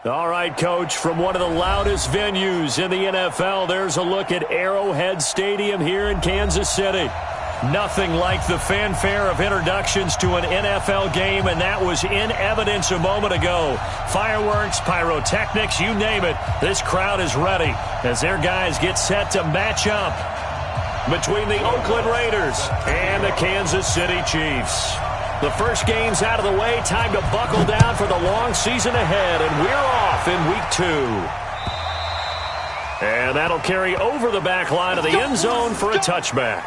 All right, Coach, from one of the loudest venues in the NFL, there's a look at Arrowhead Stadium here in Kansas City. Nothing like the fanfare of introductions to an NFL game, and that was in evidence a moment ago. Fireworks, pyrotechnics, you name it, this crowd is ready as their guys get set to match up between the Oakland Raiders and the Kansas City Chiefs. The first game's out of the way. Time to buckle down for the long season ahead, and we're off in Week 2. And that'll carry over the back line of the end zone for a touchback.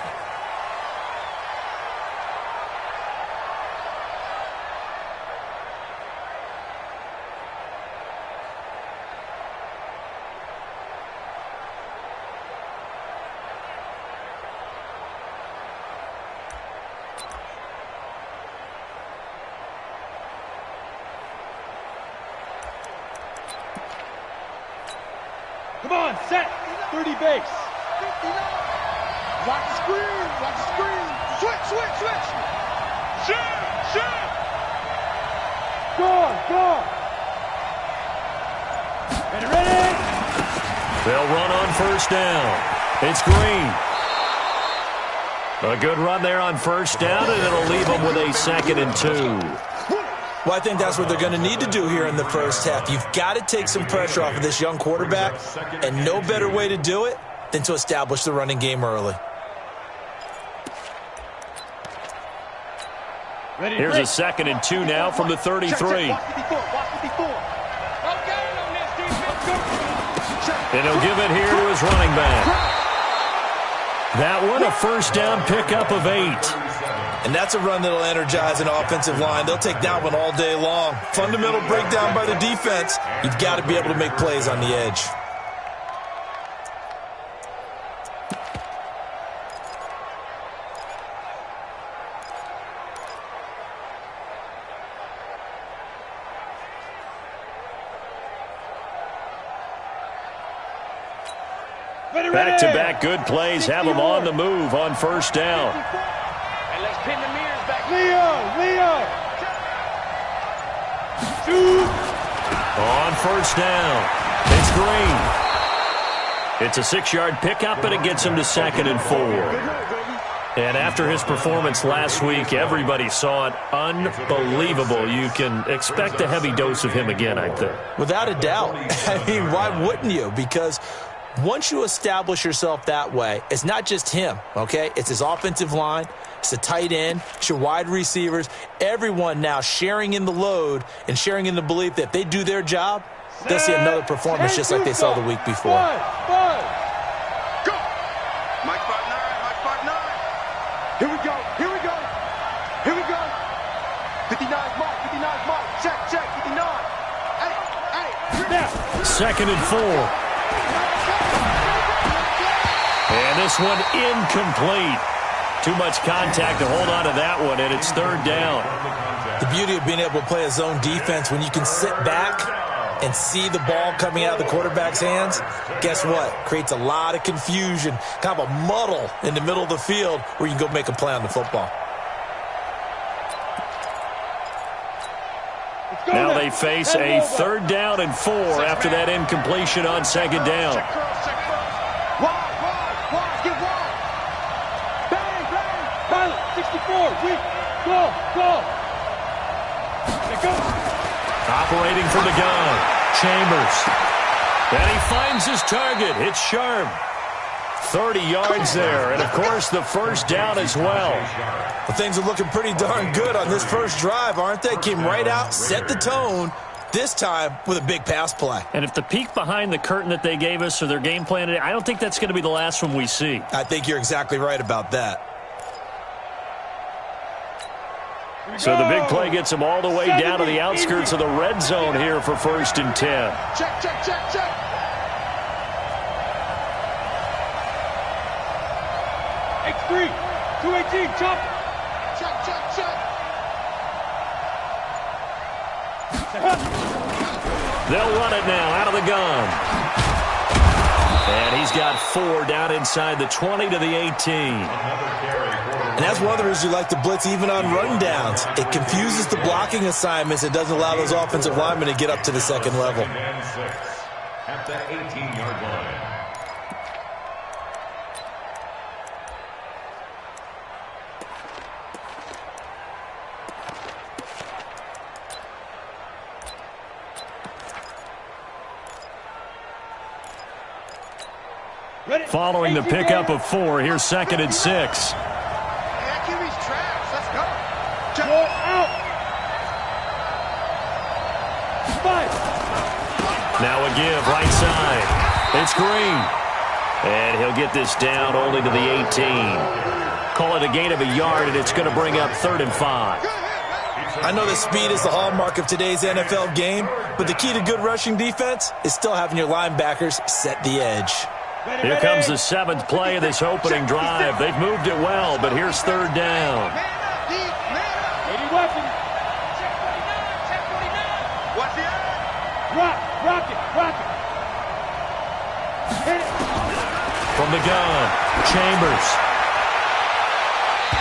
Come on, set. 30 base. Watch the screen. Watch the screen. Switch. Shoot. Go. Ready. They'll run on first down. It's Green. A good run there on first down, and it'll leave them with a 2nd and 2. Well, I think that's what they're going to need to do here in the first half. You've got to take some pressure off of this young quarterback, and no better way to do it than to establish the running game early. Here's a 2nd and 2 now from the 33. And he'll give it here to his running back. That one, a first down pickup of 8. And that's a run that'll energize an offensive line. They'll take that one all day long. Fundamental breakdown by the defense. You've got to be able to make plays on the edge. Back-to-back good plays have them on the move on first down. And let's pin the mirrors back. Leo. Shoot. On first down, it's Green. It's a 6-yard pickup, and it gets him to 2nd and 4. And after his performance last week, everybody saw it. Unbelievable. You can expect a heavy dose of him again, I think. Without a doubt. I mean, why wouldn't you? Because once you establish yourself that way, it's not just him, okay? It's his offensive line, it's the tight end, it's your wide receivers, everyone now sharing in the load and sharing in the belief that if they do their job, they'll see another performance just like they saw the week before. Go! Mike 5'9". Here we go. 59's Mike. Check. 59. Hey. 2nd and 4. And this one incomplete. Too much contact to hold on to that one, and it's 3rd down. The beauty of being able to play a zone defense, when you can sit back and see the ball coming out of the quarterback's hands, guess what? Creates a lot of confusion, kind of a muddle in the middle of the field where you can go make a play on the football. Now they face a 3rd down and 4 after that incompletion on 2nd down. Get wide. Bang. 64. Go. Operating from the gun, Chambers. And he finds his target. It's Sharp. 30 yards there, and of course the first down as well. Well, things are looking pretty darn good on this first drive, aren't they? Came right out, set the tone, this time with a big pass play. And if the peek behind the curtain that they gave us or their game plan today, I don't think that's going to be the last one we see. I think you're exactly right about that. So the big play gets them all the way down to the outskirts of the red zone here for 1st and 10. Check. X3, 218, jump. Check. They'll run it now out of the gun. And he's got 4 down inside the 20 to the 18. And that's one of the reasons you like to blitz even on rundowns. It confuses the blocking assignments. It doesn't allow those offensive linemen to get up to the second level. At the 18-yard line. Following the pickup of 4, here's 2nd and 6. That QB's trash. Let's go. Now a give, right side. It's Green. And he'll get this down only to the 18. Call it a gain of a yard, and it's going to bring up 3rd and 5. I know that speed is the hallmark of today's NFL game, but the key to good rushing defense is still having your linebackers set the edge. Here comes the 7th play of this opening drive. They've moved it well, but here's 3rd down. From the gun, Chambers.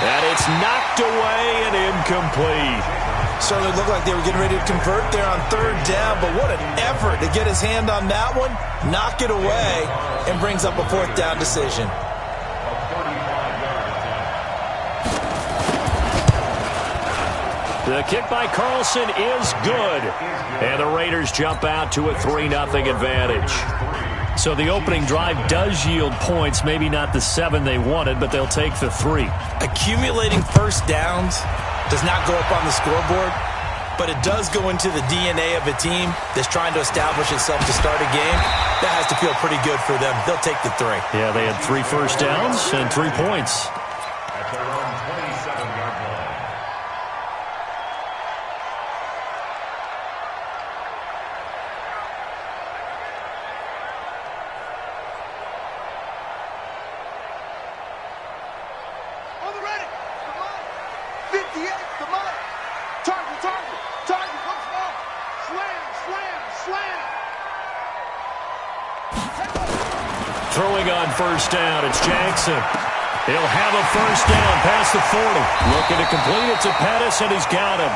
And it's knocked away and incomplete. Certainly looked like they were getting ready to convert there on 3rd down, but what an effort to get his hand on that one, knock it away, and brings up a 4th down decision. The kick by Carlson is good. And the Raiders jump out to a 3-0 advantage. So the opening drive does yield points, maybe not the 7 they wanted, but they'll take the 3. Accumulating first downs does not go up on the scoreboard, but it does go into the DNA of a team that's trying to establish itself to start a game. That has to feel pretty good for them. They'll take the 3. Yeah, they had 3 first downs and 3 points. At their own 27-yard line. On the ready. Come on. 58. Come on. Target. Target. Once more. Slam. Throwing on first down, it's Jackson. He'll have a first down past the 40. Looking to complete it to Pettis, and he's got him.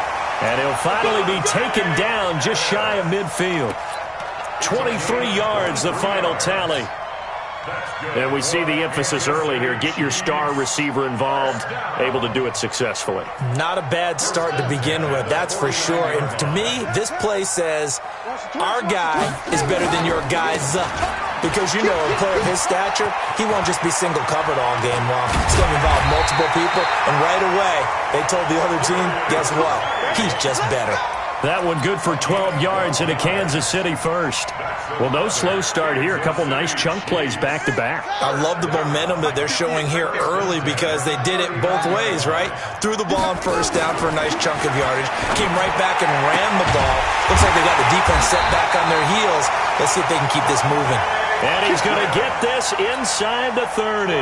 And he'll finally be taken down just shy of midfield. 23 yards, the final tally. And we see the emphasis early here. Get your star receiver involved, able to do it successfully. Not a bad start to begin with, that's for sure. And to me, this play says our guy is better than your guys. Because, you know, a player of his stature, he won't just be single covered all game long. He's going to involve multiple people. And right away, they told the other team, guess what? He's just better. That one good for 12 yards into Kansas City first. Well, no slow start here. A couple nice chunk plays back-to-back. I love the momentum that they're showing here early because they did it both ways, right? Threw the ball on first down for a nice chunk of yardage. Came right back and ran the ball. Looks like they got the defense set back on their heels. Let's see if they can keep this moving. And he's going to get this inside the 30.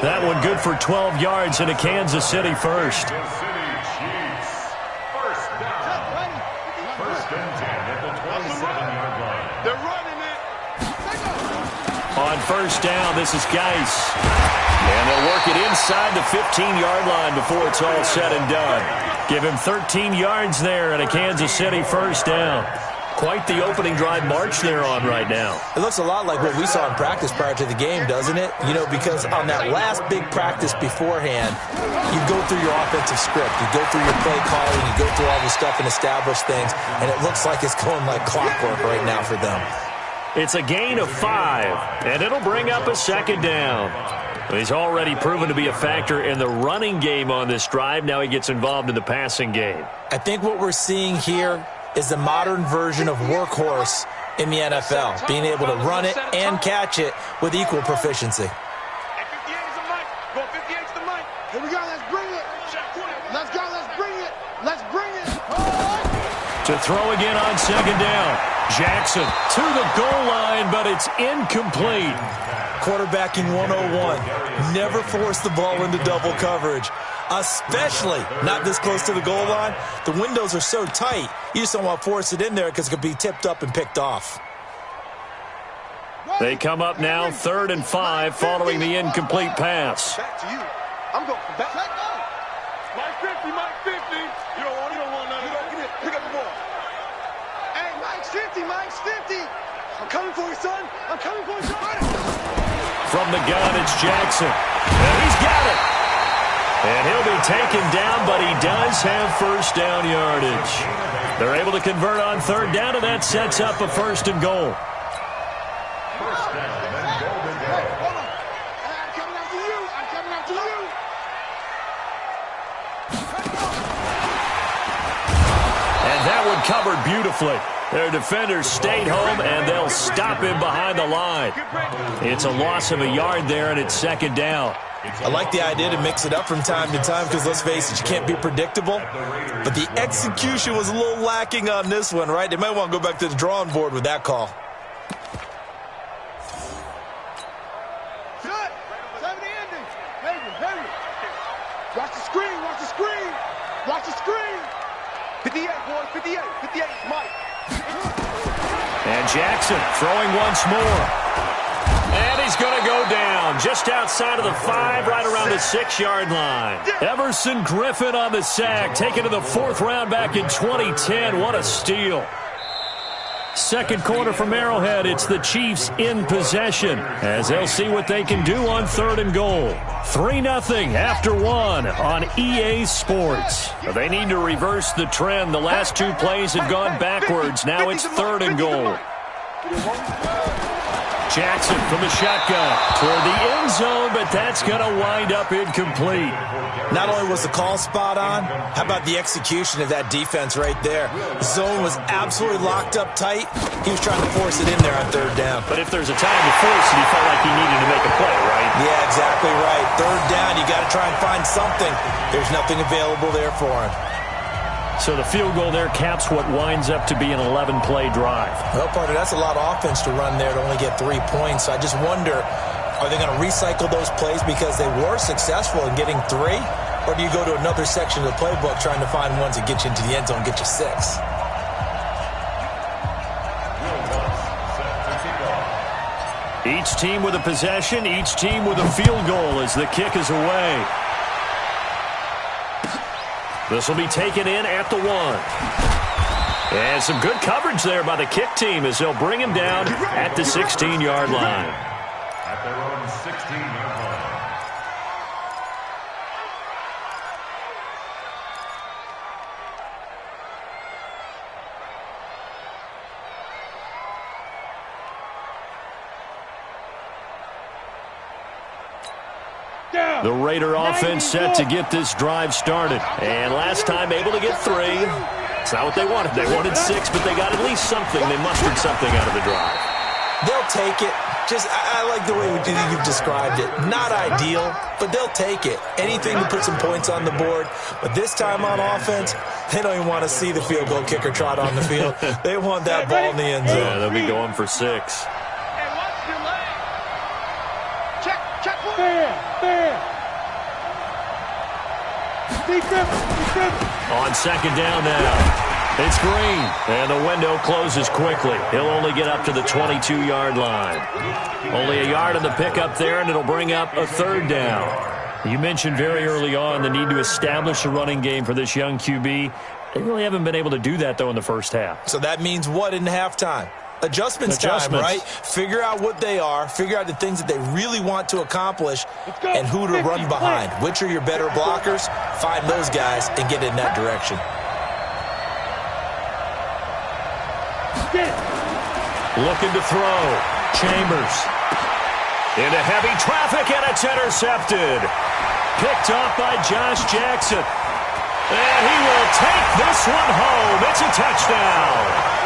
That one good for 12 yards into Kansas City first. On first down, this is Geis. And they'll work it inside the 15-yard line before it's all said and done. Give him 13 yards there and a Kansas City first down. Quite the opening drive march they're on right now. It looks a lot like what we saw in practice prior to the game, doesn't it? You know, because on that last big practice beforehand, you go through your offensive script. You go through your play calling. You go through all the stuff and establish things. And it looks like it's going like clockwork right now for them. It's a gain of 5, and it'll bring up a second down. He's already proven to be a factor in the running game on this drive. Now he gets involved in the passing game. I think what we're seeing here is the modern version of workhorse in the NFL, being able to run it and catch it with equal proficiency. At 58 is the mic. Go 58 is the mic. Here we go. Let's bring it. Let's go. Let's bring it. Let's bring it. To throw again on second down. Jackson to the goal line, but it's incomplete. Quarterbacking 101. Never force the ball into double coverage, especially not this close to the goal line. The windows are so tight, you just don't want to force it in there because it could be tipped up and picked off. They come up now 3rd and 5 following the incomplete pass. Back to you. I'm going back. Mike 50, Mike 50. You don't want none of that. Get it. Pick up the ball. Hey, Mike's 50, Mike's 50. I'm coming for you, son. I'm coming for you, son. From the gun, it's Jackson. And he's got it. And he'll be taken down, but he does have first down yardage. They're able to convert on third down, and that sets up a first and goal. First down and golden goal. Hey, hold on. I'm coming after you. I'm coming after you. And that one covered beautifully. Their defenders stayed home, and they'll stop him behind the line. It's a loss of a yard there, and it's second down. I like the idea to mix it up from time to time because, let's face it, you can't be predictable. But the execution was a little lacking on this one, right? They might want to go back to the drawing board with that call. Shut. 70 ending. Henry. Watch the screen. Watch the screen. Watch the screen. 58, boys. 58. 58. Mike. And Jackson throwing once more. And he's going to go down just outside of the 5, right around the 6-yard line. Everson Griffin on the sack, taken to the 4th round back in 2010. What a steal. Second quarter from Arrowhead. It's the Chiefs in possession as they'll see what they can do on third and goal. 3-0 after 1 on EA Sports. They need to reverse the trend. The last 2 plays have gone backwards. Now it's third and goal. Jackson from the shotgun toward the end zone, but that's going to wind up incomplete. Not only was the call spot on, how about the execution of that defense right there? The zone was absolutely locked up tight. He was trying to force it in there on third down. But if there's a time to force it, he felt like he needed to make a play, right? Yeah, exactly right. Third down, you got to try and find something. There's nothing available there for him. So the field goal there caps what winds up to be an 11-play drive. Well, partner, that's a lot of offense to run there to only get 3 points. I just wonder, are they going to recycle those plays because they were successful in getting 3? Or do you go to another section of the playbook trying to find ones that get you into the end zone and get you 6? Each team with a possession, each team with a field goal as the kick is away. This will be taken in at the 1. And some good coverage there by the kick team as they'll bring him down at the 16-yard line. At their own 16-yard line. The Raider offense set to get this drive started. And last time able to get 3. It's not what they wanted. They wanted 6, but they got at least something. They mustered something out of the drive. They'll take it. I like the way you've described it. Not ideal, but they'll take it. Anything to put some points on the board. But this time on offense, they don't even want to see the field goal kicker trot on the field. They want that ball in the end zone. Yeah, they'll be going for 6. Hey, watch your leg. Check. Fair. On second down now, it's Green, and the window closes quickly. He'll only get up to the 22-yard line. Only a yard in the pickup there, and it'll bring up a third down. You mentioned very early on the need to establish a running game for this young QB. They really haven't been able to do that, though, in the first half. So that means what in halftime? Adjustments time, right? Figure out what they are, figure out the things that they really want to accomplish, and who to run behind. Which are your better blockers? Find those guys and get in that direction. Looking to throw. Chambers. Into heavy traffic, and it's intercepted. Picked off by Josh Jackson. And he will take this one home. It's a touchdown.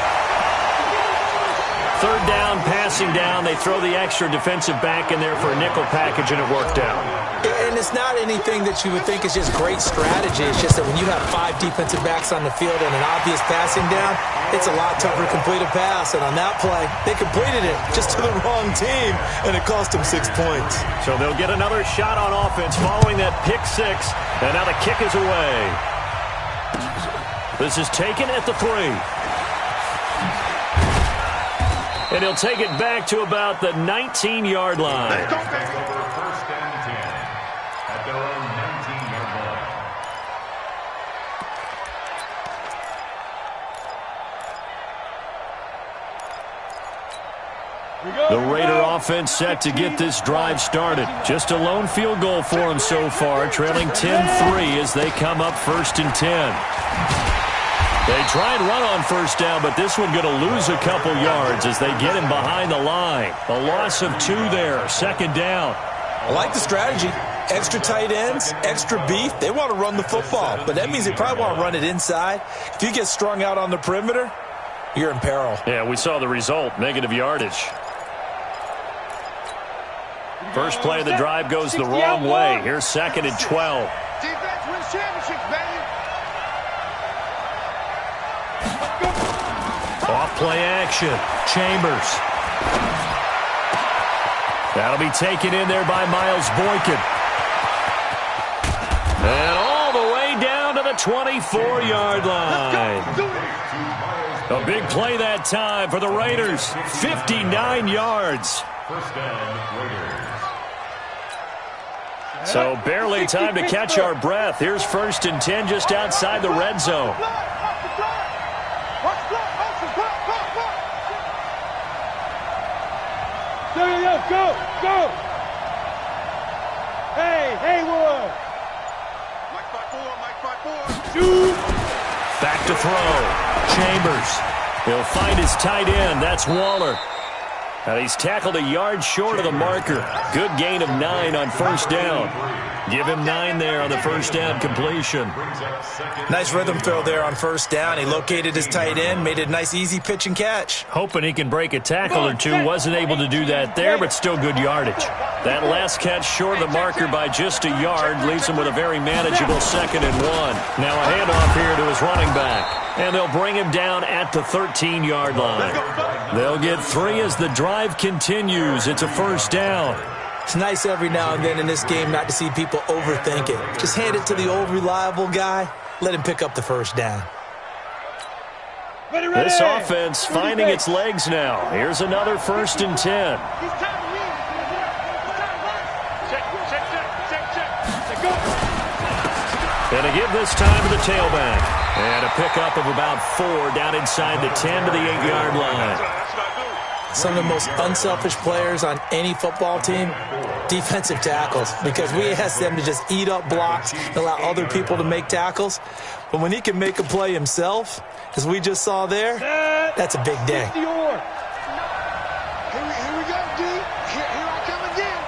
Third down, passing down. They throw the extra defensive back in there for a nickel package, and it worked out. And it's not anything that you would think is just great strategy. It's just that when you have 5 defensive backs on the field and an obvious passing down, it's a lot tougher to complete a pass. And on that play, they completed it just to the wrong team, and it cost them 6 points. So they'll get another shot on offense following that pick 6, and now the kick is away. This is taken at the 3. And he'll take it back to about the 19-yard line. Take over first and 10 at their own 19-yard line. The Raider offense set to get this drive started. Just a lone field goal for them so far, trailing 10-3 as they come up 1st and 10. They try and run on first down, but this one going to lose a couple yards as they get him behind the line. A loss of 2 there, 2nd down. I like the strategy. Extra tight ends, extra beef. They want to run the football, but that means they probably want to run it inside. If you get strung out on the perimeter, you're in peril. Yeah, we saw the result, negative yardage. First play of the drive goes the wrong way. Here's 2nd and 12. Defense wins championships, baby. Off play action. Chambers. That'll be taken in there by Miles Boykin. And all the way down to the 24-yard line. A big play that time for the Raiders. 59 yards. First down, Raiders. So barely time to catch our breath. Here's 1st and 10 just outside the red zone. Go, go. Hey, Haywood. Mike 5-4. Shoot. Back to throw. Chambers. He'll find his tight end. That's Waller. And he's tackled a yard short of the marker. Good gain of 9 on first down. Give him 9 there on the first down completion. Nice rhythm throw there on first down. He located his tight end, made it a nice easy pitch and catch. Hoping he can break a tackle or two. Wasn't able to do that there, but still good yardage. That last catch short of the marker by just a yard leaves him with a very manageable 2nd and 1. Now a handoff here to his running back. And they'll bring him down at the 13-yard line. They'll get 3 as the drive continues. It's a first down. It's nice every now and then in this game not to see people overthink it. Just hand it to the old reliable guy. Let him pick up the first down. Ready. This offense finding its legs now. Here's another 1st and 10. And a give this time to the tailback. And a pickup of about 4 down inside the 10 to the 8-yard line. Some of the most unselfish players on any football team, defensive tackles, because we ask them to just eat up blocks and allow other people to make tackles. But when he can make a play himself, as we just saw there, that's a big day. Here we go, D. Here I come again.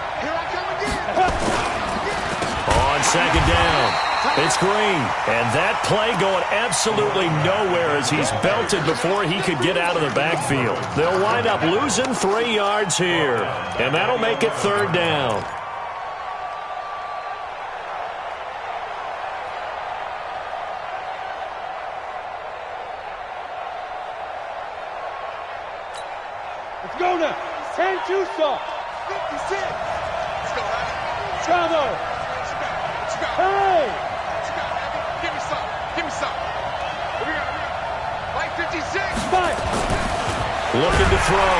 On 2nd down, it's Green. And that play going absolutely nowhere as he's belted before he could get out of the backfield. They'll wind up losing 3 yards here. And that'll make it 3rd down. Let's go now. 10-2 stop. 56. Let's go, Abby. Bravo. Hey. Give me some. Here we go. Like 56. Bye. Looking to throw.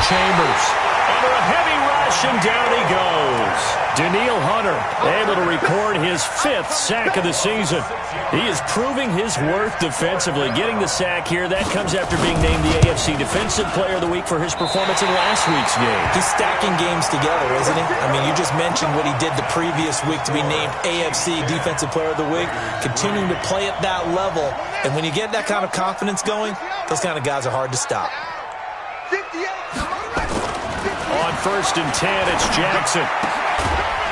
Chambers. Under a heavy rush, and down he goes. Daniil Hunter able to record his 5th sack of the season. He is proving his worth defensively. Getting the sack here, that comes after being named the AFC Defensive Player of the Week for his performance in last week's game. He's stacking games together, isn't he? I mean, you just mentioned what he did the previous week to be named AFC Defensive Player of the Week. Continuing to play at that level. And when you get that kind of confidence going, those kind of guys are hard to stop. 58. On 1st and 10, it's Jackson.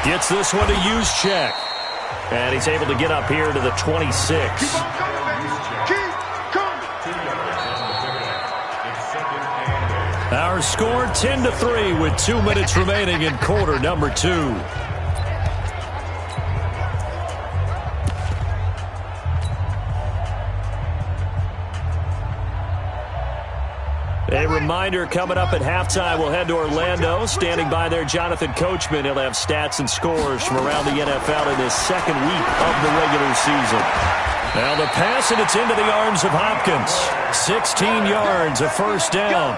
Gets this one to use check. And he's able to get up here to the 26. Our score 10-3 with 2 minutes remaining in quarter number 2. A reminder, coming up at halftime, we'll head to Orlando. Standing by there, Jonathan Coachman. He'll have stats and scores from around the NFL in this 2nd week of the regular season. Now the pass, and it's into the arms of Hopkins. 16 yards, a first down.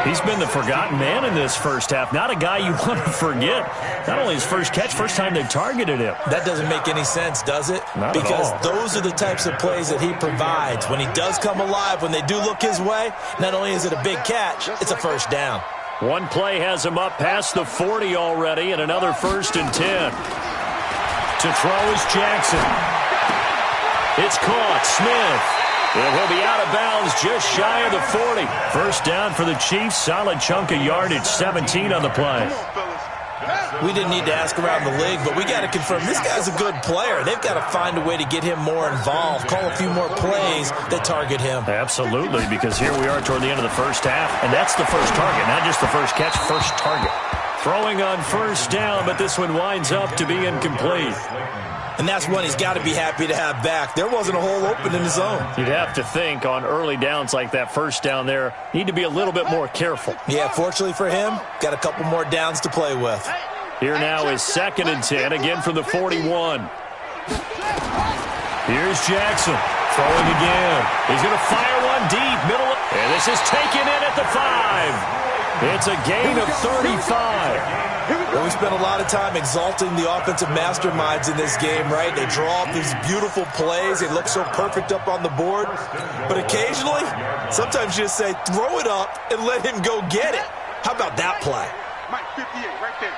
He's been the forgotten man in this first half. Not a guy you want to forget. Not only his first catch, first time they targeted him. That doesn't make any sense, does it? Not because at all. Those are the types of plays that he provides. When he does come alive, when they do look his way, not only is it a big catch, it's a first down. One play has him up past the 40 already, and another 1st and 10. To throw is Jackson. It's caught. Smith. And he'll be out of bounds just shy of the 40. First down for the Chiefs. Solid chunk of yardage. 17 on the play. We didn't need to ask around the league, but we got to confirm this guy's a good player. They've got to find a way to get him more involved, call a few more plays that target him. Absolutely, because here we are toward the end of the first half, and that's the first target, not just the first catch, first target. Throwing on first down, but this one winds up to be incomplete. And that's one he's got to be happy to have back. There wasn't a hole open in his zone. You'd have to think on early downs like that first down there, need to be a little bit more careful. Yeah, fortunately for him, got a couple more downs to play with. Here now is 2nd and 10, again from the 41. Here's Jackson, throwing again. He's going to fire one deep, middle, and this is taken in at the 5. It's a gain of 35. Well, we spent a lot of time exalting the offensive masterminds in this game, right? They draw up these beautiful plays. They look so perfect up on the board. But occasionally, sometimes you just say, throw it up and let him go get it. How about that play? Mike, 58, right there.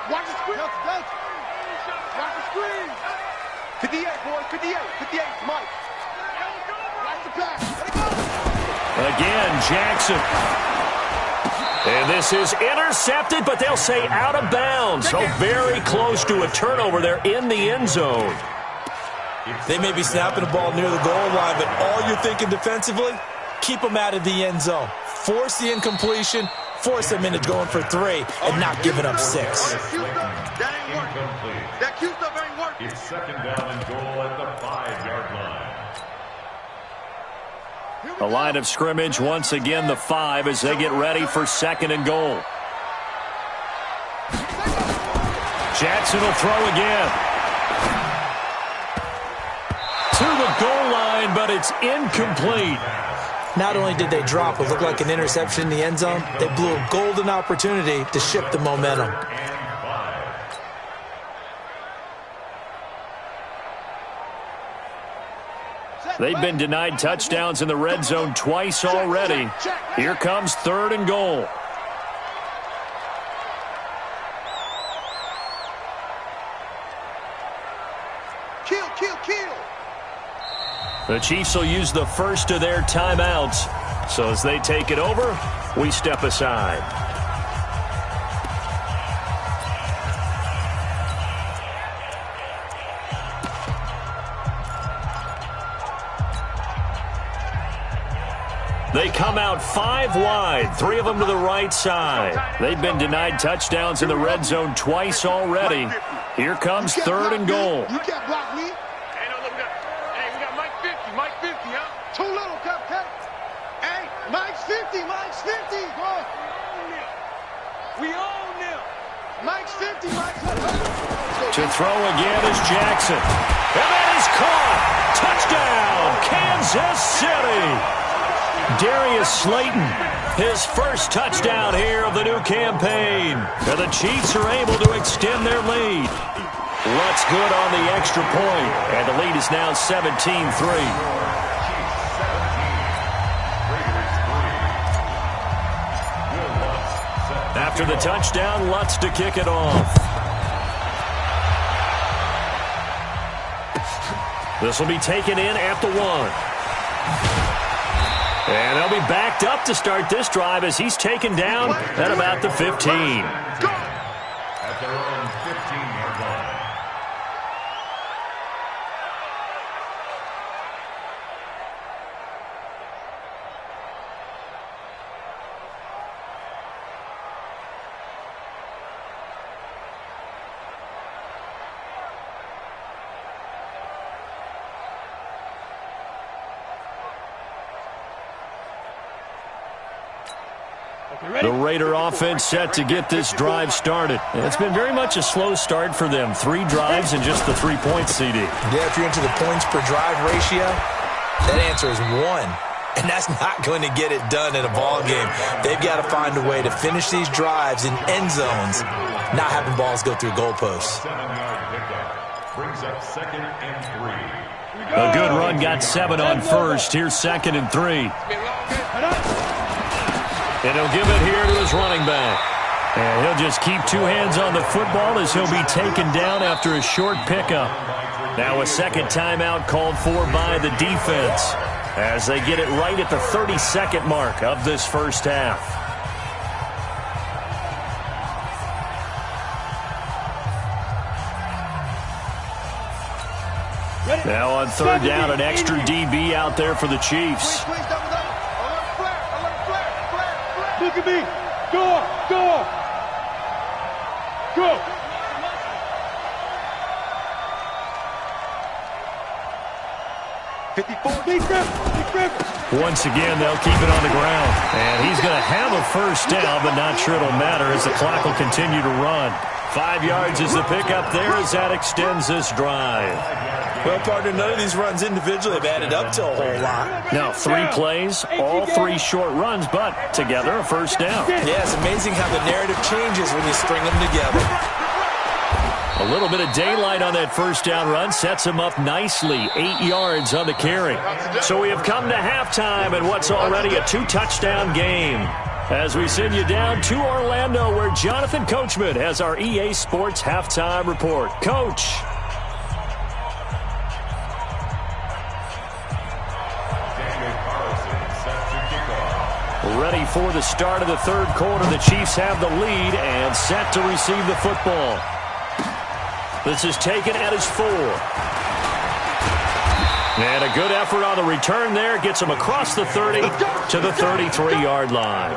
Watch the screen. Watch the screen. 58, boys, 58. 58, Mike. Watch the pass. Again, Jackson. And this is intercepted, but they'll say out of bounds. So very close to a turnover there in the end zone. They may be snapping the ball near the goal line, but all you're thinking defensively, keep them out of the end zone. Force the incompletion, force them into going for 3, and not giving up 6. That ain't working. That cute stuff ain't working. It's 2nd down and goal at the 5-yard line. The line of scrimmage, once again, the 5 as they get ready for 2nd and goal. Jackson will throw again. To the goal line, but it's incomplete. Not only did they drop what looked like an interception in the end zone, they blew a golden opportunity to shift the momentum. They've been denied touchdowns in the red zone twice already. Here comes 3rd and goal. Kill. The Chiefs will use the first of their timeouts. So as they take it over, we step aside. They come out 5 wide, 3 of them to the right side. They've been denied touchdowns in the red zone twice already. Here comes 3rd and goal. You can't block me. Hey, no, look at that. Hey, we got Mike 50. Mike 50, huh? Too little, Captain. Hey, Mike's 50. Mike's 50. Bro. We own them. Mike's 50. Mike's 50. To throw again is Jackson. And that is caught. Touchdown, Kansas City. Darius Slayton, his first touchdown here of the new campaign. And the Chiefs are able to extend their lead. Lutz good on the extra point, and the lead is now 17-3. After the touchdown, Lutz to kick it off. This will be taken in at the 1. And they'll be backed up to start this drive as he's taken down at about the 15. At their own 15-yard line. The Raider offense set to get this drive started. It's been very much a slow start for them. 3 drives and just the 3 points, CD. Yeah, if you're into the points per drive ratio, that answer is 1. And that's not going to get it done in a ball game. They've got to find a way to finish these drives in end zones, not having balls go through goalposts. 7-yard pickup brings up 2nd and 3. A good run got 7 on first. Here's 2nd and 3. And he'll give it here to his running back. And he'll just keep two hands on the football as he'll be taken down after a short pickup. Now a second timeout called for by the defense as they get it right at the 30-second mark of this first half. Now on third down, an extra DB out there for the Chiefs. Look at me. Go. Go. Once again, they'll keep it on the ground. And he's going to have a first down, but not sure it'll matter as the clock will continue to run. 5 yards is the pickup there as that extends this drive. Well, partner, none of these runs individually have added up to a whole lot. Now, 3 plays, all 3 short runs, but together a first down. Yeah, it's amazing how the narrative changes when you string them together. A little bit of daylight on that first down run sets him up nicely. 8 yards on the carry. So we have come to halftime in what's already a 2-touchdown game. As we send you down to Orlando, where Jonathan Coachman has our EA Sports halftime report. Coach. Ready for the start of the third quarter. The Chiefs have the lead and set to receive the football. This is taken at his 4. And a good effort on the return there. Gets him across the 30 to the 33-yard line.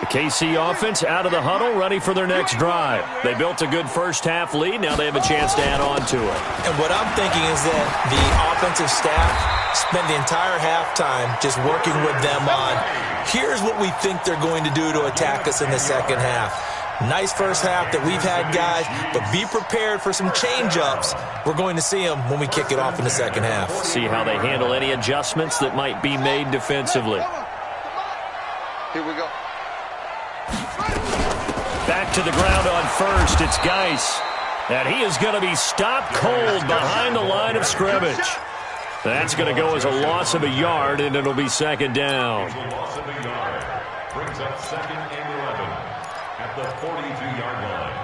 The KC offense out of the huddle, ready for their next drive. They built a good first-half lead. Now they have a chance to add on to it. And what I'm thinking is that the offensive staff spent the entire halftime just working with them on, here's what we think they're going to do to attack us in the second half. Nice first half that we've had, guys, but be prepared for some change-ups. We're going to see them when we kick it off in the second half. See how they handle any adjustments that might be made defensively. Here we go. Back to the ground on first. It's Geis. And he is going to be stopped cold behind the line of scrimmage. That's going to go as a loss of a yard, and it'll be second down. Loss of a yard. Brings up 2nd and 11 at the 42-yard line.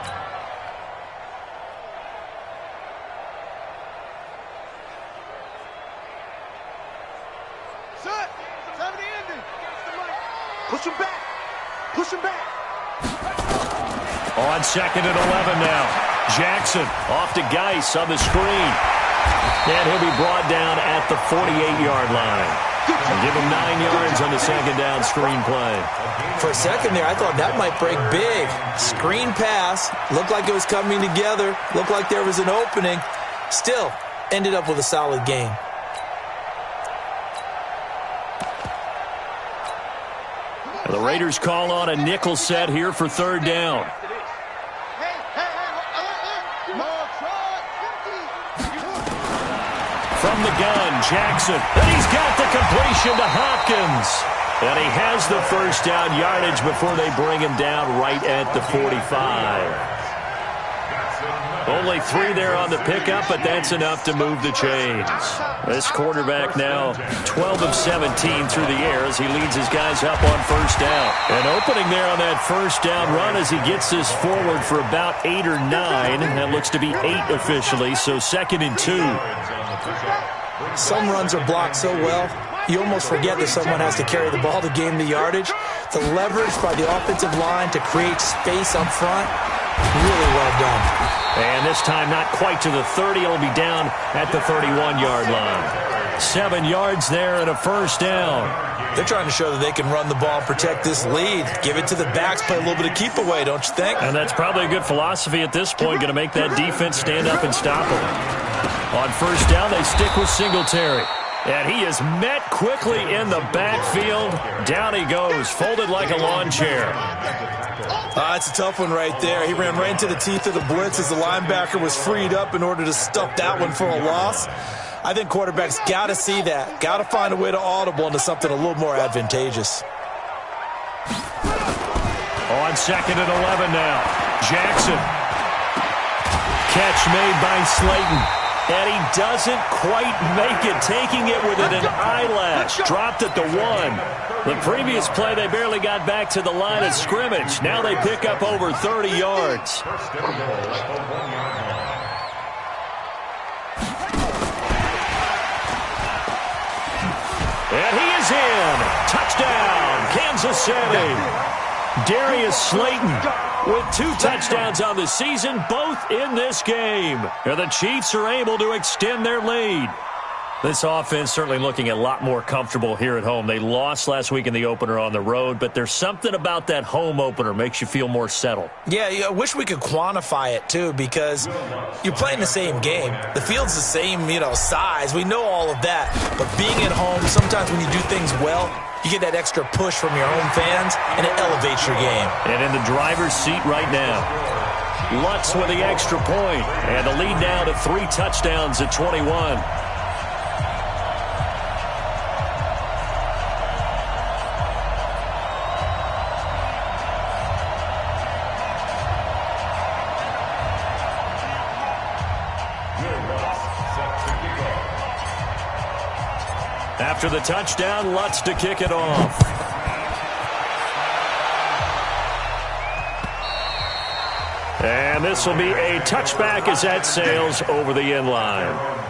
Set. Time of the ending. Push him back. Push him back. On 2nd and 11 now. Jackson off to Geis on the screen. And he'll be brought down at the 48-yard line. And give him 9 yards on the second down screen play. For a second there, I thought that might break big. Screen pass. Looked like it was coming together. Looked like there was an opening. Still, ended up with a solid game. And the Raiders call on a nickel set here for third down. From the gun, Jackson. And he's got the completion to Hopkins. And he has the first down yardage before they bring him down right at the 45. Only 3 there on the pickup, but that's enough to move the chains. This quarterback now 12 of 17 through the air as he leads his guys up on first down. And opening there on that first down run as he gets this forward for about 8 or 9. That looks to be 8 officially, so 2nd and 2. Some runs are blocked so well, you almost forget that someone has to carry the ball to gain the yardage. The leverage by the offensive line to create space up front, really well done. And this time not quite to the 30. It'll be down at the 31-yard line. 7 yards there and a first down. They're trying to show that they can run the ball and protect this lead. Give it to the backs, play a little bit of keep away, don't you think? And that's probably a good philosophy at this point, going to make that defense stand up and stop them. On first down, they stick with Singletary. And he is met quickly in the backfield. Down he goes, folded like a lawn chair. It's a tough one right there. He ran right into the teeth of the blitz as the linebacker was freed up in order to stuff that one for a loss. I think quarterbacks got to see that. Got to find a way to audible into something a little more advantageous. On 2nd and 11 now. Jackson. Catch made by Slayton. And he doesn't quite make it, taking it within an eyelash. Dropped at the 1. The previous play, they barely got back to the line of scrimmage. Now they pick up over 30 yards. And he is in. Touchdown, Kansas City. Darius Slayton with 2 touchdowns on the season, both in this game. And the Chiefs are able to extend their lead. This offense certainly looking a lot more comfortable here at home. They lost last week in the opener on the road, but there's something about that home opener makes you feel more settled. Yeah, I wish we could quantify it, too, because you're playing the same game. The field's the same, size. We know all of that. But being at home, sometimes when you do things well, you get that extra push from your home fans, and it elevates your game. And in the driver's seat right now, Lutz with the extra point. And the lead now to 3 touchdowns at 21. After the touchdown, Lutz to kick it off. And this will be a touchback as that sails over the end line.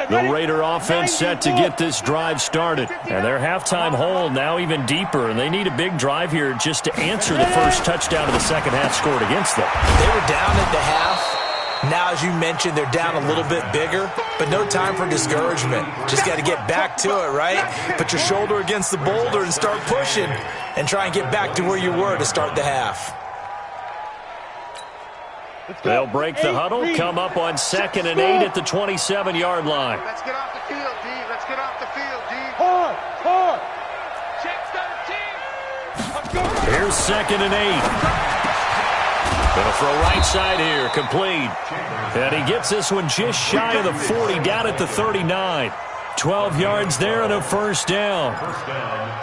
The Raider offense set to get this drive started. And their halftime hole now even deeper, and they need a big drive here just to answer the first touchdown of the second half scored against them. They were down at the half. Now, as you mentioned, they're down a little bit bigger, but no time for discouragement. Just got to get back to it, right? Put your shoulder against the boulder and start pushing and try and get back to where you were to start the half. They'll break the huddle, come up on 2nd and 8 at the 27-yard line. Let's get off the field, D. Let's get off the field, D. Hard. Check 13. Here's 2nd and 8. Gonna throw right side here, complete. And he gets this one just shy of the 40, down at the 39. 12 yards there and a first down.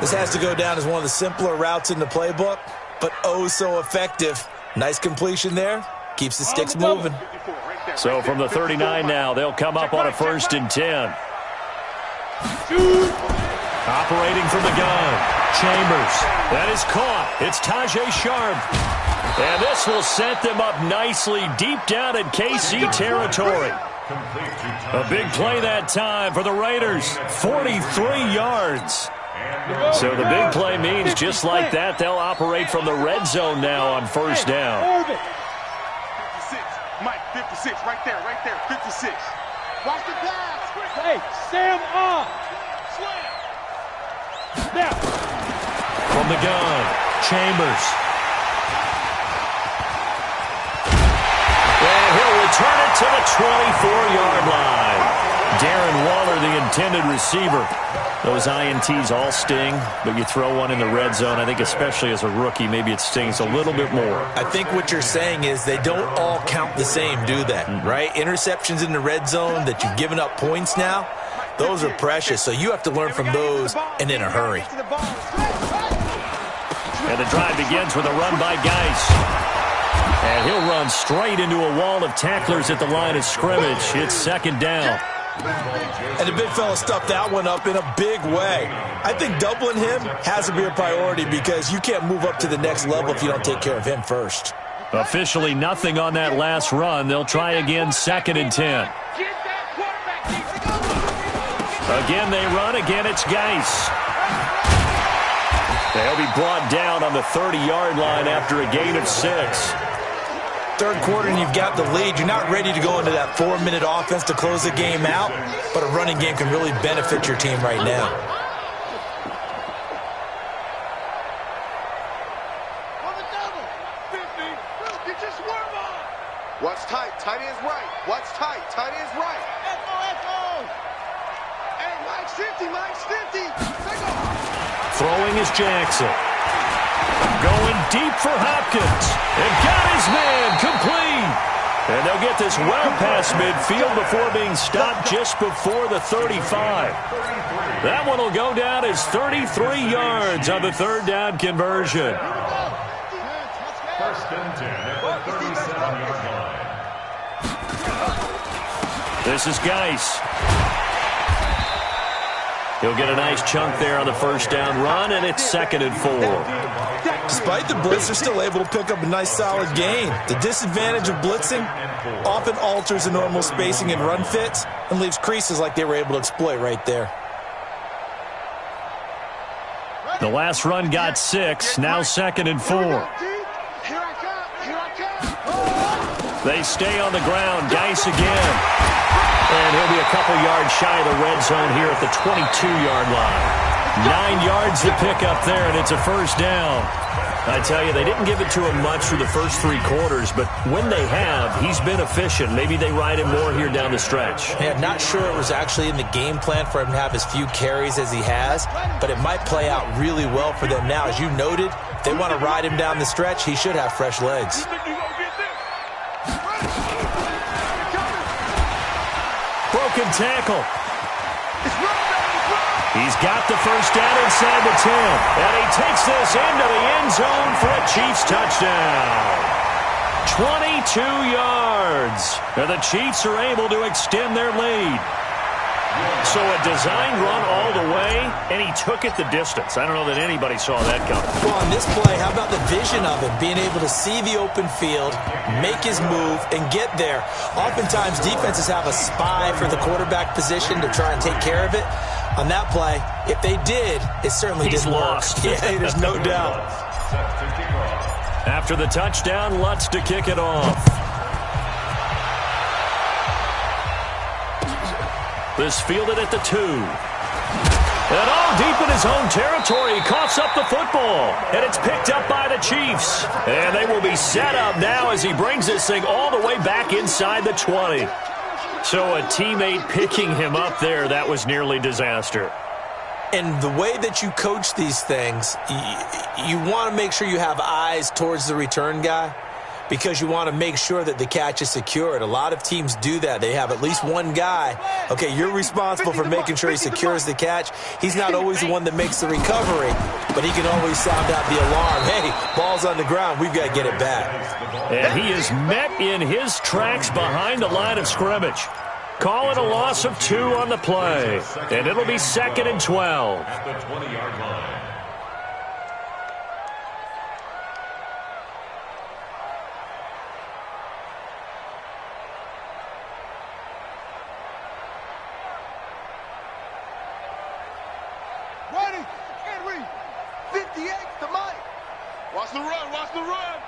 This has to go down as one of the simpler routes in the playbook, but oh so effective. Nice completion there. Keeps the sticks moving. So from the 39 now, they'll come up on a 1st and 10. Operating from the gun, Chambers. That is caught. It's Tajay Sharp. And this will set them up nicely deep down in KC territory. A big play that time for the Raiders. 43 yards. So the big play means just like that, they'll operate from the red zone now on 1st down. 56, right there, 56. Watch the pass. Hey, Sam on. Slam. Now. From the gun, Chambers. And he'll return it to the 24-yard line. Darren Waller, the intended receiver. Those INTs all sting, but you throw one in the red zone, I think especially as a rookie, maybe it stings a little bit more. I think what you're saying is they don't all count the same, do they? Right? Interceptions in the red zone that you've given up points now, those are precious. So you have to learn from those and in a hurry. And the drive begins with a run by Geis. And he'll run straight into a wall of tacklers at the line of scrimmage. It's 2nd down. And the big fella stuffed that one up in a big way. I think doubling him has to be a priority because you can't move up to the next level if you don't take care of him first. Officially nothing on that last run. They'll try again, 2nd and 10. Again they run. Again it's Geis. They'll be brought down on the 30-yard line after a gain of 6. Third quarter and you've got the lead. You're not ready to go into that 4-minute offense to close the game out, but a running game can really benefit your team right now. On the double. 50. Get your swerve on. Watch tight. Tight end's right. Watch tight. Tight end's right. F-O. Hey, Mike Mike's 50. Throwing is Jackson. Going deep for Hopkins. And got his man complete. And they'll get this well past midfield before being stopped just before the 35. That one will go down as 33 yards on the third down conversion. First and 10 at the 37-yard line. This is Geis. He'll get a nice chunk there on the first down run, and it's 2nd and 4. Despite the blitz, they're still able to pick up a nice solid gain. The disadvantage of blitzing often alters the normal spacing and run fits and leaves creases like they were able to exploit right there. The last run got 6, now 2nd and 4. They stay on the ground. Geis again. And he'll be a couple yards shy of the red zone here at the 22-yard line. 9 yards to pick up there, and it's a first down. I tell you, they didn't give it to him much through the first 3 quarters, but when they have, he's been efficient. Maybe they ride him more here down the stretch. Yeah, not sure it was actually in the game plan for him to have as few carries as he has, but it might play out really well for them now. As you noted, if they want to ride him down the stretch, he should have fresh legs. Broken tackle. He's got the first down inside the 10. And he takes this into the end zone for a Chiefs touchdown. 22 yards. And the Chiefs are able to extend their lead. So a design run all the way, and he took it the distance. I don't know that anybody saw that coming. Well, on this play, how about the vision of him? Being able to see the open field, make his move, and get there. Oftentimes, defenses have a spy for the quarterback position to try and take care of it. On that play, if they did, it certainly didn't lost. work. Yeah, there's no doubt. After the touchdown, Lutz to kick it off. This fielded at the 2. And all deep in his own territory, coughs up the football. And it's picked up by the Chiefs. And they will be set up now as he brings this thing all the way back inside the 20. So a teammate picking him up there, that was nearly disaster. And the way that you coach these things, you want to make sure you have eyes towards the return guy, because you want to make sure that the catch is secured. A lot of teams do that. They have at least one guy. Okay, you're responsible for making sure he secures the catch. He's not always the one that makes the recovery, but he can always sound out the alarm. Hey, ball's on the ground. We've got to get it back. And he is met in his tracks behind the line of scrimmage. Call it a loss of 2 on the play. And it'll be 2nd and 12. At the 20-yard line. Ready, Henry, 58 to Mike. Watch the run, watch the run.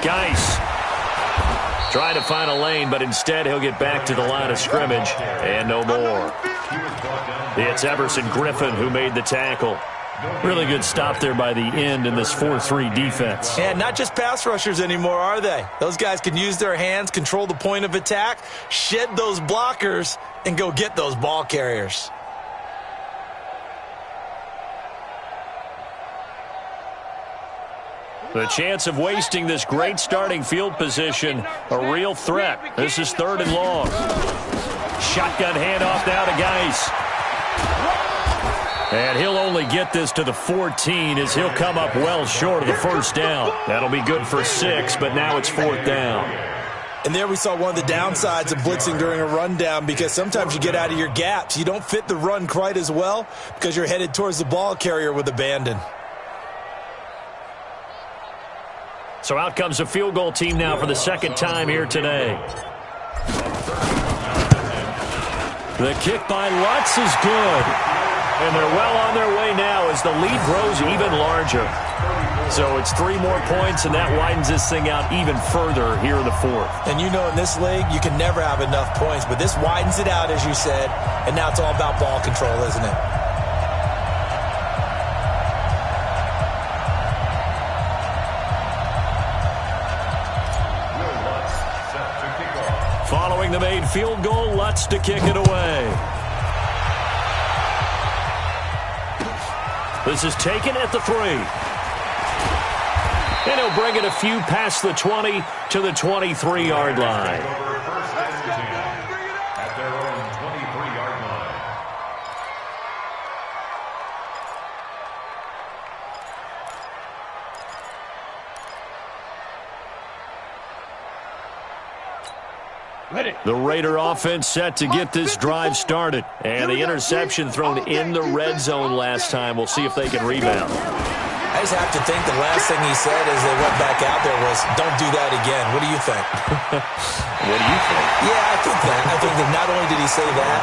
Geis trying to find a lane, but instead he'll get back to the line of scrimmage and no more. It's Everson Griffin who made the tackle. Really good stop there by the end in this 4-3 defense. And not just pass rushers anymore, are they? Those guys can use their hands, control the point of attack, shed those blockers, and go get those ball carriers. The chance of wasting this great starting field position, a real threat. This is 3rd and long. Shotgun handoff now to Geis. And he'll only get this to the 14 as he'll come up well short of the first down. That'll be good for 6, but now it's 4th down. And there we saw one of the downsides of blitzing during a rundown, because sometimes you get out of your gaps. You don't fit the run quite as well because you're headed towards the ball carrier with abandon. So out comes a field goal team now for the 2nd time here today. The kick by Lutz is good. And they're well on their way now as the lead grows even larger. So it's 3 more points, and that widens this thing out even further here in the 4th. And you know, in this league, you can never have enough points, but this widens it out, as you said, and now it's all about ball control, isn't it? throwing the made field goal. Lutz to kick it away. This is taken at the 3. And he'll bring it a few past the 20 to the 23-yard line. At their own 23-yard line. The Raider offense set to get this drive started. And the interception thrown in the red zone last time. We'll see if they can rebound. I just have to think the last thing he said as they went back out there was, don't do that again. What do you think? What do you think? Yeah, I think that. I think that not only did he say that,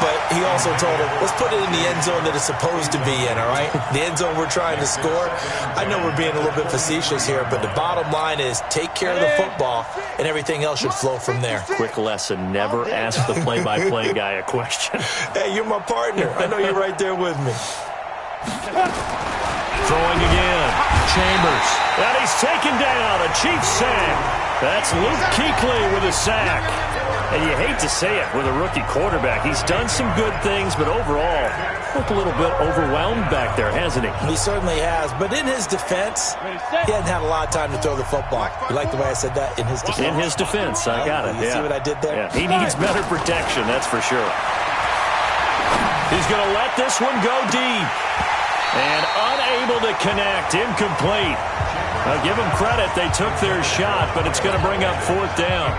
but he also told him, let's put it in the end zone that it's supposed to be in, all right? The end zone we're trying to score. I know we're being a little bit facetious here, but the bottom line is take care of the football, and everything else should flow from there. Quick lesson, never ask the play-by-play guy a question. Hey, you're my partner. I know you're right there with me. Throwing again. Chambers. And he's taken down. A Chiefs sack. That's Luke Kuechly with a sack. And you hate to say it with a rookie quarterback. He's done some good things, but overall, looked a little bit overwhelmed back there, hasn't he? He certainly has. But in his defense, he hasn't had a lot of time to throw the football. You like the way I said that? In his defense? In his defense. I got it. You see what I did there? Yeah. He needs better protection, that's for sure. He's going to let this one go deep. And unable to connect. Incomplete. I'll give them credit. They took their shot, but it's going to bring up 4th down.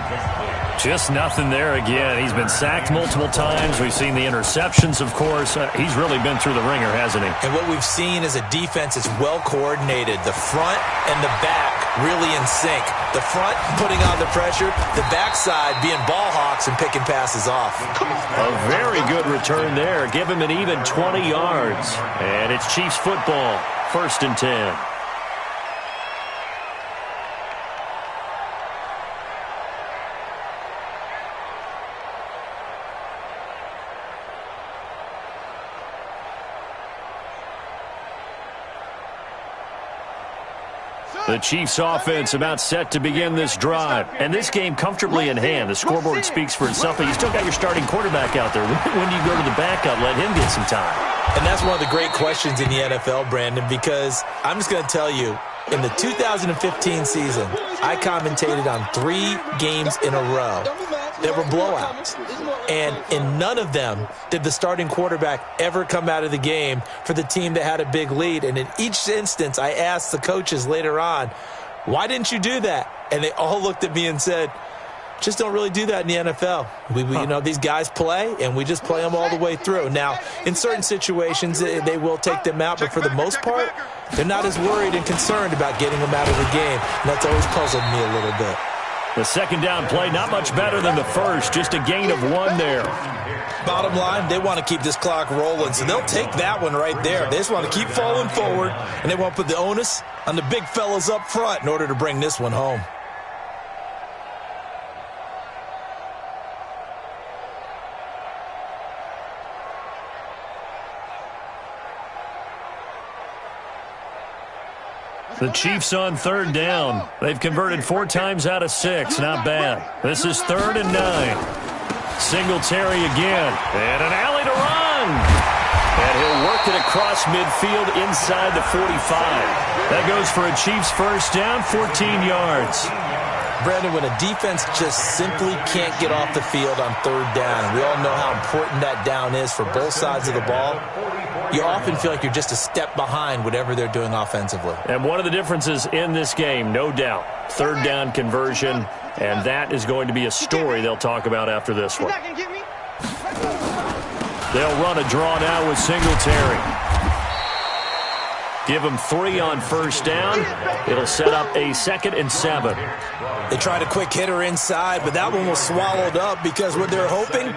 Just nothing there again. He's been sacked multiple times. We've seen the interceptions, of course. He's really been through the ringer, hasn't he? And what we've seen is a defense that's well coordinated. The front and the back really in sync. The front putting on the pressure. The backside being ball hawks and picking passes off. A very good return there. Give him an even 20 yards. And it's Chiefs football. 1st and 10. The Chiefs offense about set to begin this drive. And this game comfortably in hand. The scoreboard speaks for itself, but you still got your starting quarterback out there. When do you go to the backup, let him get some time? And that's one of the great questions in the NFL, Brandon, because I'm just going to tell you, in the 2015 season, I commentated on 3 games in a row that were blowouts. And in none of them did the starting quarterback ever come out of the game for the team that had a big lead. And in each instance, I asked the coaches later on, why didn't you do that? And they all looked at me and said, just don't really do that in the NFL. You know, these guys play, and we just play them all the way through. Now, in certain situations, they will take them out, but for the most part, they're not as worried and concerned about getting them out of the game. And that's always puzzled me a little bit. The second down play, not much better than the first, just a gain of 1 there. Bottom line, they want to keep this clock rolling, so they'll take that one right there. They just want to keep falling forward, and they want to put the onus on the big fellas up front in order to bring this one home. The Chiefs on 3rd down. They've converted 4 times out of 6. Not bad. This is 3rd and 9. Singletary again. And an alley to run. And he'll work it across midfield inside the 45. That goes for a Chiefs first down, 14 yards. Brandon, when a defense just simply can't get off the field on 3rd down, and we all know how important that down is for both sides of the ball, you often feel like you're just a step behind whatever they're doing offensively. And one of the differences in this game, no doubt, 3rd down conversion, and that is going to be a story they'll talk about after this one. They'll run a draw now with Singletary. Give them 3 on 1st down. It'll set up a 2nd and 7. They tried a quick hitter inside, but that one was swallowed up because what they're hoping,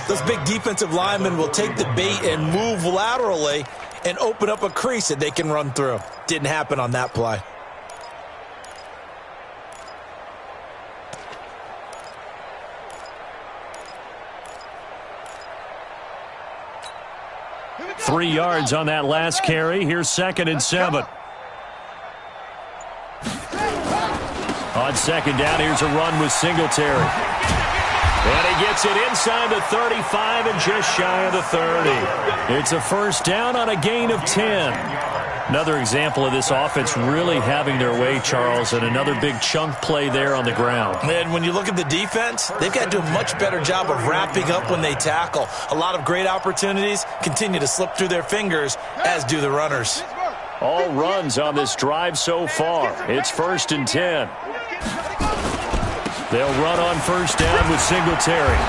those big defensive linemen will take the bait and move laterally and open up a crease that they can run through. Didn't happen on that play. Three yards on that last carry. Here's 2nd and 7. On 2nd down, here's a run with Singletary. And he gets it inside the 35 and just shy of the 30. It's a first down on a gain of 10. Another example of this offense really having their way, Charles, and another big chunk play there on the ground. And when you look at the defense, they've got to do a much better job of wrapping up when they tackle. A lot of great opportunities continue to slip through their fingers, as do the runners. All runs on this drive so far. It's 1st and 10. They'll run on first down with Singletary.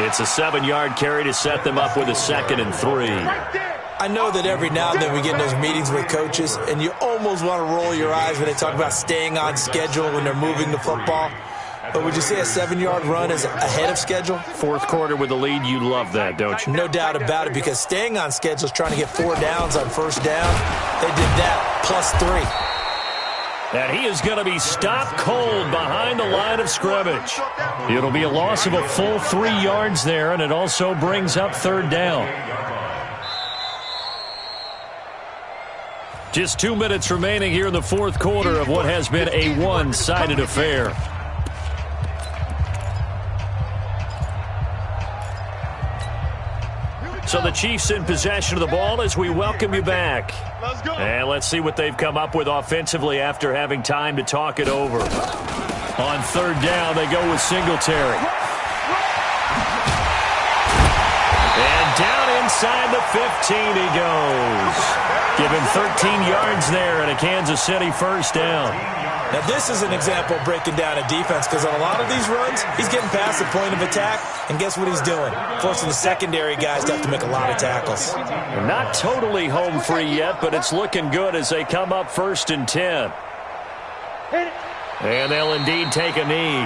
It's a 7-yard carry to set them up with a 2nd and 3. I know that every now and then we get in those meetings with coaches, and you almost want to roll your eyes when they talk about staying on schedule when they're moving the football. But would you say a 7-yard run is ahead of schedule? Fourth quarter with the lead, you love that, don't you? No doubt about it, because staying on schedule is trying to get 4 downs on first down. They did that, plus 3. And he is going to be stopped cold behind the line of scrimmage. It'll be a loss of a full 3 yards there, and it also brings up 3rd down. Just 2 minutes remaining here in the fourth quarter of what has been a one-sided affair. So the Chiefs in possession of the ball as we welcome you back. Let's go. And let's see what they've come up with offensively after having time to talk it over. On 3rd down, they go with Singletary. And down inside the 15 he goes. Give him 13 yards there and a Kansas City first down. Now, this is an example of breaking down a defense, because on a lot of these runs, he's getting past the point of attack, and guess what he's doing? Forcing the secondary guys to have to make a lot of tackles. Not totally home free yet, but it's looking good as they come up 1st and 10. And they'll indeed take a knee.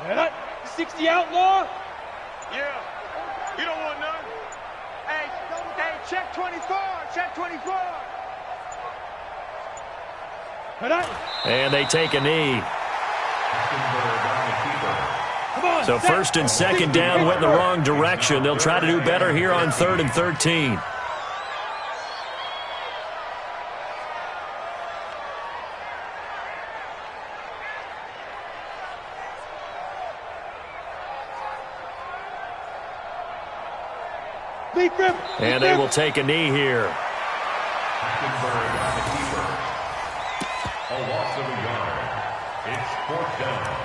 Head up. 60 outlaw. Yeah. You don't want none. Hey, check 24. Check 24. Head up. And they take a knee. Come on. So 1st and 2nd down went in the wrong direction. They'll try to do better here on 3rd and 13. And they will take a knee here. A loss of a yard. It's 4th down.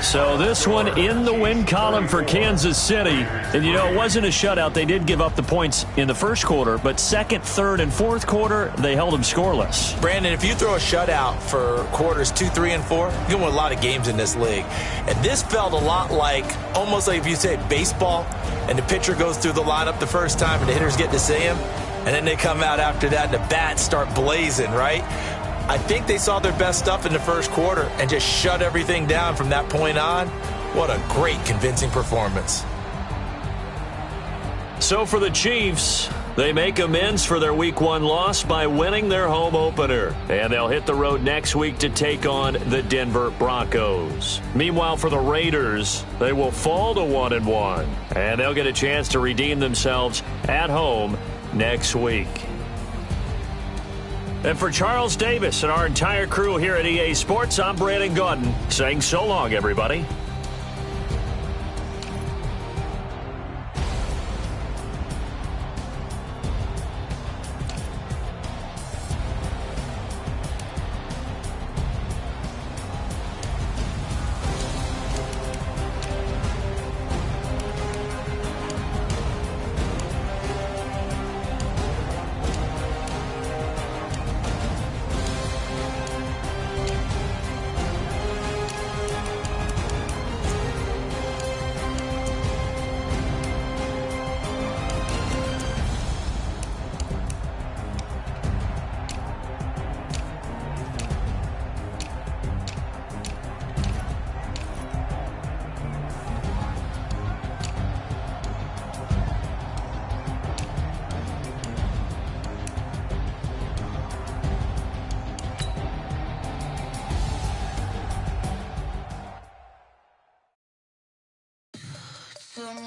So this one in the win column for Kansas City. And, you know, it wasn't a shutout. They did give up the points in the first quarter, but 2nd, 3rd, and 4th quarter, they held them scoreless. Brandon, if you throw a shutout for quarters 2, 3, and 4, you're going to win a lot of games in this league. And this felt a lot like, almost like if you say baseball, and the pitcher goes through the lineup the first time and the hitters get to see him, and then they come out after that and the bats start blazing, right? I think they saw their best stuff in the first quarter and just shut everything down from that point on. What a great, convincing performance. So for the Chiefs, they make amends for their Week 1 loss by winning their home opener. And they'll hit the road next week to take on the Denver Broncos. Meanwhile, for the Raiders, they will fall to 1-1. And they'll get a chance to redeem themselves at home next week. And for Charles Davis and our entire crew here at EA Sports, I'm Brandon Gaudin saying so long, everybody. them